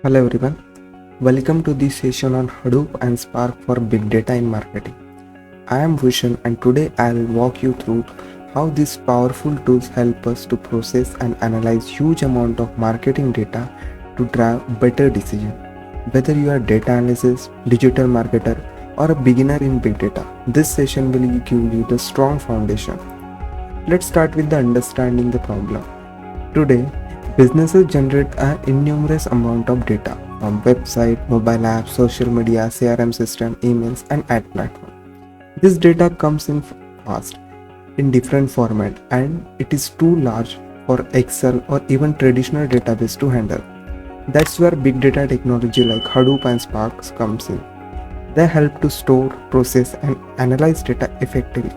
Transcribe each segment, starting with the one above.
Hello everyone, welcome to this session on Hadoop and Spark for Big Data in Marketing. I am Bhushan and today I'll walk you through how these powerful tools help us to process and analyze huge amount of marketing data to drive better decisions. Whether you are data analyst, digital marketer or a beginner in big data, this session will give you the strong foundation. Let's start with the understanding the problem. Today, businesses generate an innumerous amount of data from website, mobile apps, social media, CRM system, emails, and ad platform. This data comes in fast, in different format, and it is too large for Excel or even traditional database to handle. That's where big data technology like Hadoop and Spark comes in. They help to store, process, and analyze data effectively,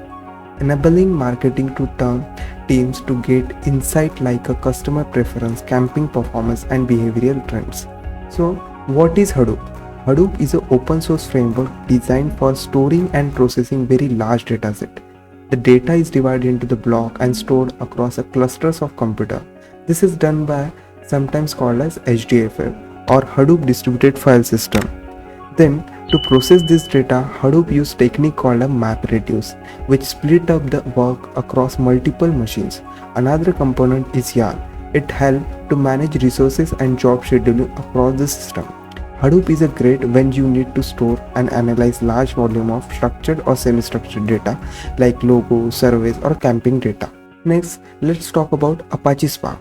enabling marketing to turn teams to get insight like a customer preference, campaign performance, and behavioral trends. So, what is Hadoop? Hadoop is an open source framework designed for storing and processing very large dataset. The data is divided into the block and stored across a clusters of computer. This is done by sometimes called as HDFS or Hadoop distributed file system. Then, to process this data, Hadoop uses technique called a MapReduce, which split up the work across multiple machines. Another component is YARN. It helps to manage resources and job scheduling across the system. Hadoop is a great when you need to store and analyze large volume of structured or semi-structured data like logos, surveys, or camping data. Next, let's talk about Apache Spark.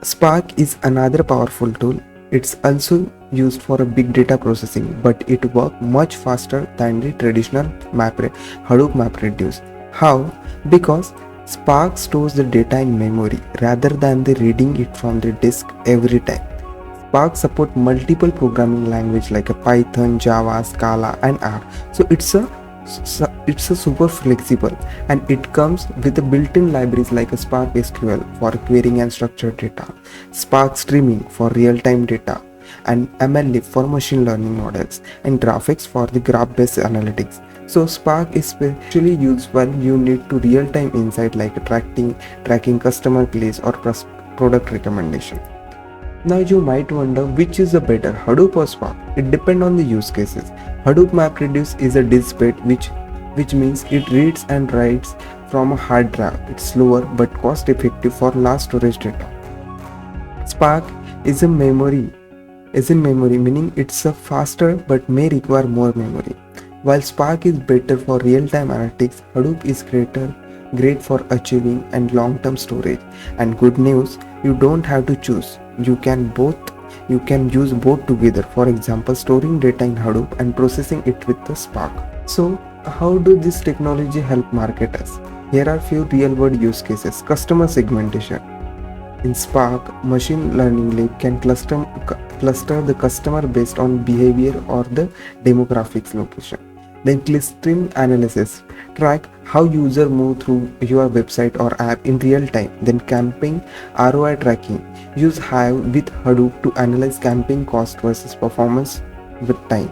Spark is another powerful tool. It's also used for a big data processing, but it works much faster than the traditional Hadoop MapReduce. How? Because Spark stores the data in memory rather than the reading it from the disk every time. Spark supports multiple programming languages like a Python, Java, Scala, and R. So it's a super flexible, and it comes with the built-in libraries like a Spark SQL for querying and structured data, Spark Streaming for real-time data, and MLlib for machine learning models, and graphics for the graph-based analytics. So Spark is especially used when you need to real-time insight like tracking customer clicks or product recommendation. Now you might wonder which is the better, Hadoop or Spark. It depends on the use cases. Hadoop MapReduce is a disk-based, which means it reads and writes from a hard drive. It's slower but cost-effective for large storage data. Spark is in memory, meaning it's a faster but may require more memory. While Spark is better for real-time analytics, Hadoop is great for achieving and long-term storage. And good news, you don't have to choose. You can use both together. For example, storing data in Hadoop and processing it with the Spark. So, how do this technology help marketers? Here are few real-world use cases. Customer segmentation. In Spark, machine learning lab can cluster the customer based on behavior or the demographics location. Then clustering analysis, track how users move through your website or app in real time. Then campaign ROI tracking, use Hive with Hadoop to analyze campaign cost versus performance with time.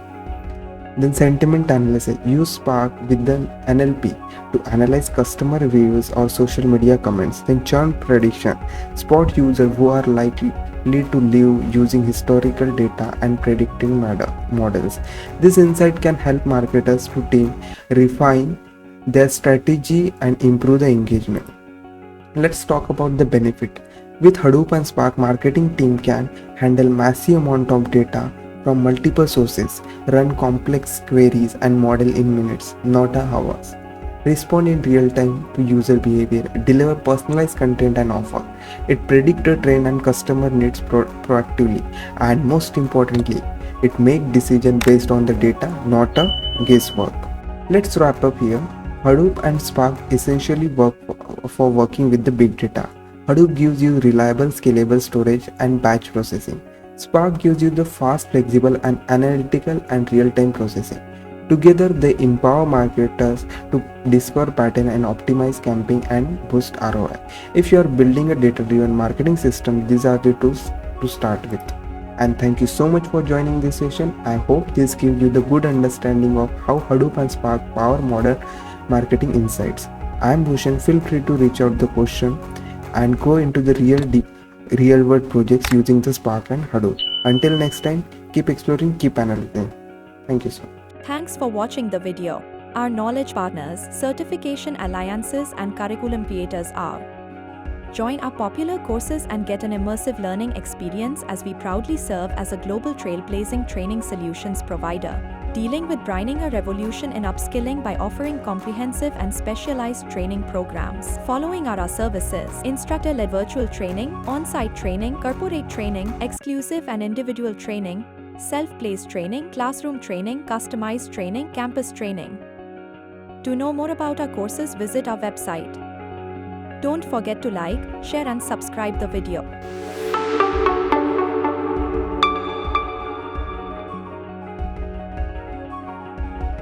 Then sentiment analysis, use Spark with the NLP to analyze customer reviews or social media comments. Then churn prediction, spot users who are likely to leave using historical data and predictive models. This insight can help marketers to team refine their strategy and improve the engagement. Let's talk about the benefit. With Hadoop and Spark, marketing team can handle massive amount of data from multiple sources, run complex queries and model in minutes, not hours, respond in real time to user behavior, deliver personalized content and offer. It predicts the trend and customer needs proactively, and most importantly, it makes decisions based on the data, not a guesswork. Let's wrap up here. Hadoop and Spark essentially work for working with the big data. Hadoop gives you reliable, scalable storage and batch processing. Spark gives you the fast, flexible, and analytical and real-time processing. Together, they empower marketers to discover pattern and optimize campaign and boost ROI. If you are building a data-driven marketing system, these are the tools to start with. And thank you so much for joining this session. I hope this gives you the good understanding of how Hadoop and Spark power modern marketing insights. I am Bhushan. Feel free to reach out the question and go into the real deep real world projects using the Spark and Hadoop. Until next time, keep exploring, keep analyzing. Thank you so much. Thanks for watching the video. Our knowledge partners, certification alliances and curriculum creators are. Join our popular courses and get an immersive learning experience as we proudly serve as a global trailblazing training solutions provider, dealing with grinding a revolution in upskilling by offering comprehensive and specialized training programs. Following are our services: instructor-led virtual training, on-site training, corporate training, exclusive and individual training, self-paced training, classroom training, customized training, campus training. To know more about our courses, visit our website. Don't forget to like, share and subscribe the video.